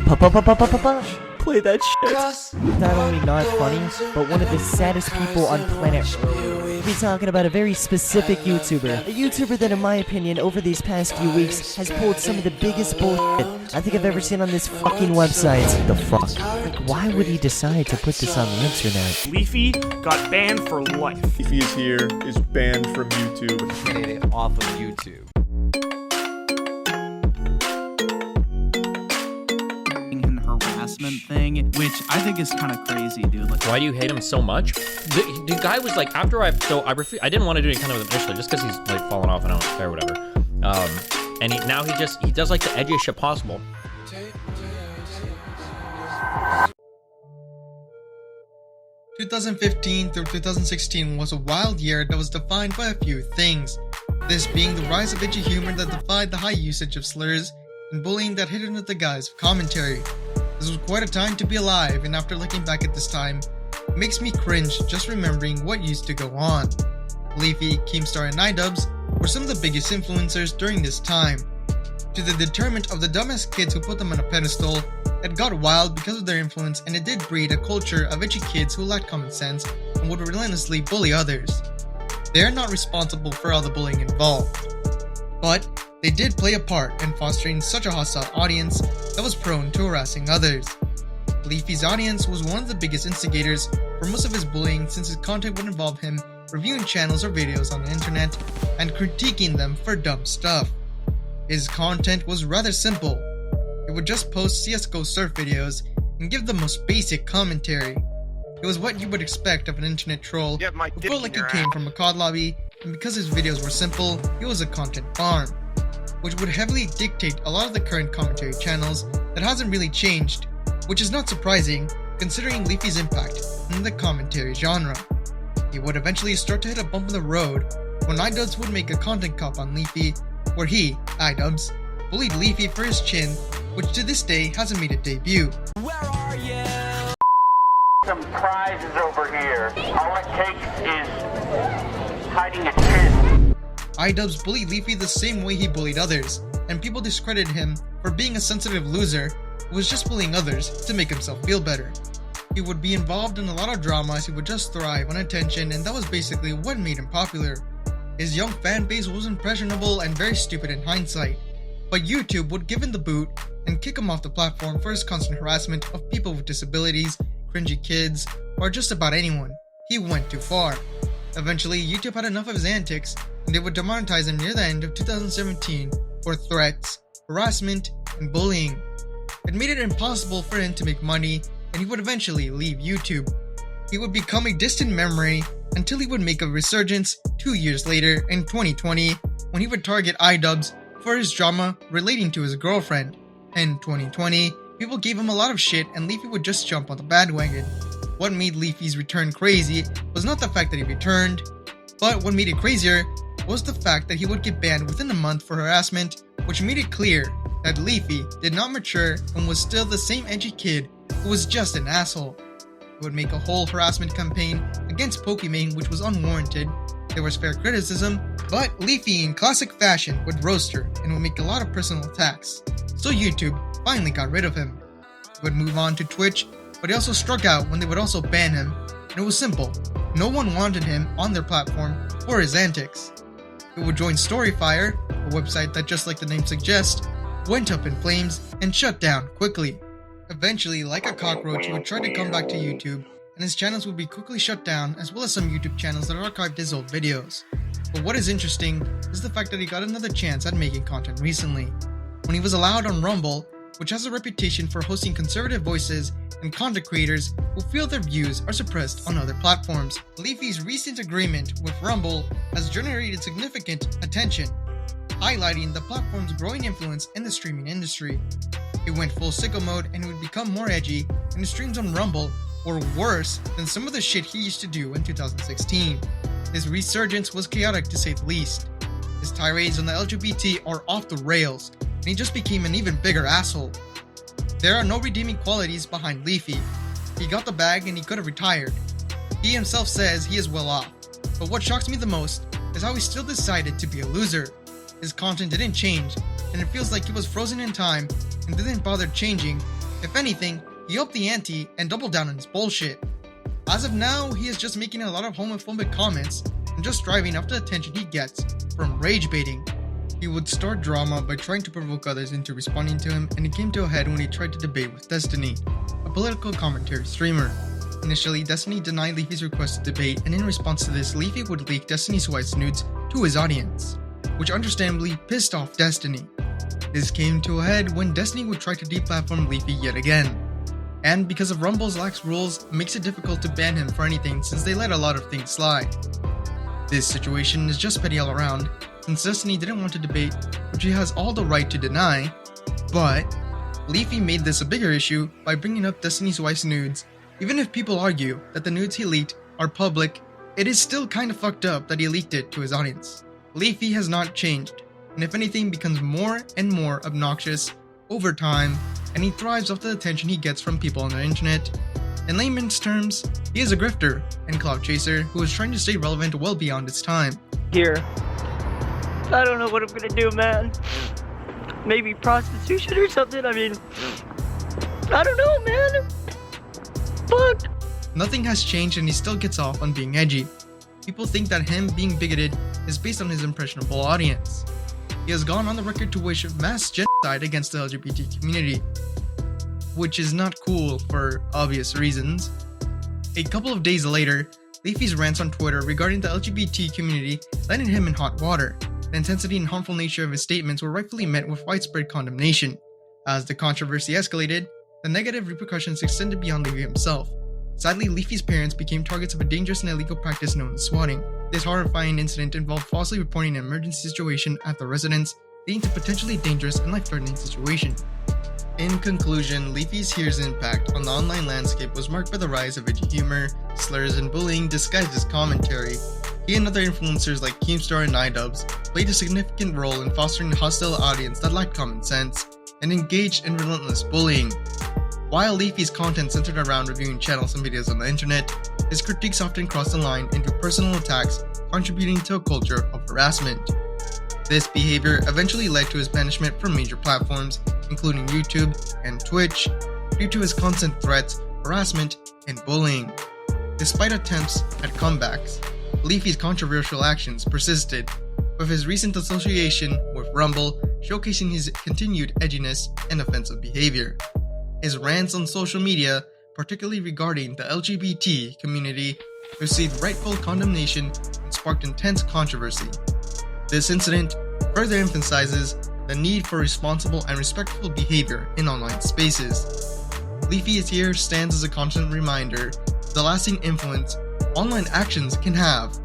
Play that shit. Not only not funny, but one of the saddest people on planet Earth. We'll be talking about a very specific YouTuber. A YouTuber that, in my opinion, over these past few weeks, has pulled some of the biggest bullshit I think I've ever seen on this fucking website. The fuck? Like, why would he decide to put this on the internet? Leafy got banned for life. Leafyishere is banned from YouTube. Get it off of YouTube. Harassment thing, which I think is kind of crazy, dude. Like, why do you hate him so much? The guy was like, after I didn't want to do any kind of initially, just because he's like fallen off and I don't care, whatever. And he does like the edgiest shit possible. "2015 through 2016 was a wild year that was defined by a few things. This being the rise of edgy humor that defied the high usage of slurs, and bullying that hid under the guise of commentary. This was quite a time to be alive, and after looking back at this time, it makes me cringe just remembering what used to go on. Leafy, Keemstar, and Idubbbz were some of the biggest influencers during this time. To the deterrent of the dumbest kids who put them on a pedestal, it got wild because of their influence, and it did breed a culture of edgy kids who lacked common sense and would relentlessly bully others. They are not responsible for all the bullying involved, but they did play a part in fostering such a hostile audience that was prone to harassing others. Leafy's audience was one of the biggest instigators for most of his bullying, since his content would involve him reviewing channels or videos on the internet and critiquing them for dumb stuff. His content was rather simple. He would just post CSGO surf videos and give the most basic commentary. It was what you would expect of an internet troll who felt like he came from a COD lobby, and because his videos were simple, he was a content farm, which would heavily dictate a lot of the current commentary channels that hasn't really changed, which is not surprising considering Leafy's impact in the commentary genre. He would eventually start to hit a bump in the road when Idubbbz would make a content cop on Leafy, where he, Idubbbz, bullied Leafy for his chin, which to this day hasn't made a debut. Where are you? Some prizes over here. All it takes is hiding a chin. Idubbbz bullied Leafy the same way he bullied others, and people discredited him for being a sensitive loser who was just bullying others to make himself feel better. He would be involved in a lot of dramas, he would just thrive on attention, and that was basically what made him popular. His young fan base was impressionable and very stupid in hindsight, but YouTube would give him the boot and kick him off the platform for his constant harassment of people with disabilities, cringy kids, or just about anyone. He went too far. Eventually, YouTube had enough of his antics, and they would demonetize him near the end of 2017 for threats, harassment, and bullying. It made it impossible for him to make money, and he would eventually leave YouTube. He would become a distant memory until he would make a resurgence 2 years later in 2020, when he would target Idubbbz for his drama relating to his girlfriend. In 2020, people gave him a lot of shit, and Leafy would just jump on the bandwagon. What made Leafy's return crazy was not the fact that he returned, but what made it crazier was the fact that he would get banned within a month for harassment, which made it clear that Leafy did not mature and was still the same edgy kid who was just an asshole. He would make a whole harassment campaign against Pokimane, which was unwarranted. There was fair criticism, but Leafy in classic fashion would roast her and would make a lot of personal attacks. So YouTube finally got rid of him. He would move on to Twitch, but he also struck out when they would also ban him, and it was simple. No one wanted him on their platform for his antics. He would join Storyfire, a website that, just like the name suggests, went up in flames and shut down quickly. Eventually, like a cockroach, he would try to come back to YouTube, and his channels would be quickly shut down, as well as some YouTube channels that archived his old videos. But what is interesting is the fact that he got another chance at making content recently, when he was allowed on Rumble, which has a reputation for hosting conservative voices and content creators who feel their views are suppressed on other platforms. Leafy's recent agreement with Rumble has generated significant attention, highlighting the platform's growing influence in the streaming industry. He went full sicko mode and would become more edgy, and his streams on Rumble were worse than some of the shit he used to do in 2016. His resurgence was chaotic to say the least. His tirades on the LGBT are off the rails, and he just became an even bigger asshole. There are no redeeming qualities behind Leafy. He got the bag and he could have retired. He himself says he is well off, but what shocks me the most is how he still decided to be a loser. His content didn't change, and it feels like he was frozen in time and didn't bother changing If anything, he upped the ante and doubled down on his bullshit. As of now, he is just making a lot of homophobic comments and just striving after the attention he gets from rage baiting. He would start drama by trying to provoke others into responding to him, and it came to a head when he tried to debate with Destiny, a political commentary streamer. Initially, Destiny denied Leafy's request to debate, and in response to this, Leafy would leak Destiny's wife's nudes to his audience, which understandably pissed off Destiny. This came to a head when Destiny would try to deplatform Leafy yet again. And because of Rumble's lax rules, it makes it difficult to ban him for anything since they let a lot of things slide. This situation is just petty all around, since Destiny didn't want to debate, which he has all the right to deny, but Leafy made this a bigger issue by bringing up Destiny's wife's nudes. Even if people argue that the nudes he leaked are public, it is still kinda fucked up that he leaked it to his audience. Leafy has not changed, and if anything becomes more and more obnoxious over time, and he thrives off the attention he gets from people on the internet. In layman's terms, he is a grifter and clout chaser who is trying to stay relevant well beyond his time. Here. I don't know what I'm gonna do, man. Maybe prostitution or something, I mean... I don't know, man. Fuck. Nothing has changed and he still gets off on being edgy. People think that him being bigoted is based on his impressionable audience. He has gone on the record to wish mass genocide against the LGBT community, which is not cool for obvious reasons. A couple of days later, Leafy's rants on Twitter regarding the LGBT community landed him in hot water. The intensity and harmful nature of his statements were rightfully met with widespread condemnation. As the controversy escalated, the negative repercussions extended beyond Leafy himself. Sadly, Leafy's parents became targets of a dangerous and illegal practice known as swatting. This horrifying incident involved falsely reporting an emergency situation at the residence, leading to potentially dangerous and life-threatening situation. In conclusion, Leafyishere's impact on the online landscape was marked by the rise of edgy humor, slurs, and bullying disguised as commentary. He and other influencers like Keemstar and Idubbbz played a significant role in fostering a hostile audience that lacked common sense and engaged in relentless bullying. While Leafy's content centered around reviewing channels and videos on the internet, his critiques often crossed the line into personal attacks, contributing to a culture of harassment. This behavior eventually led to his banishment from major platforms, including YouTube and Twitch, due to his constant threats, harassment, and bullying. Despite attempts at comebacks, Leafy's controversial actions persisted, with his recent association with Rumble showcasing his continued edginess and offensive behavior. His rants on social media, particularly regarding the LGBT community, received rightful condemnation and sparked intense controversy. This incident further emphasizes the need for responsible and respectful behavior in online spaces. Leafyishere stands as a constant reminder of the lasting influence online actions can have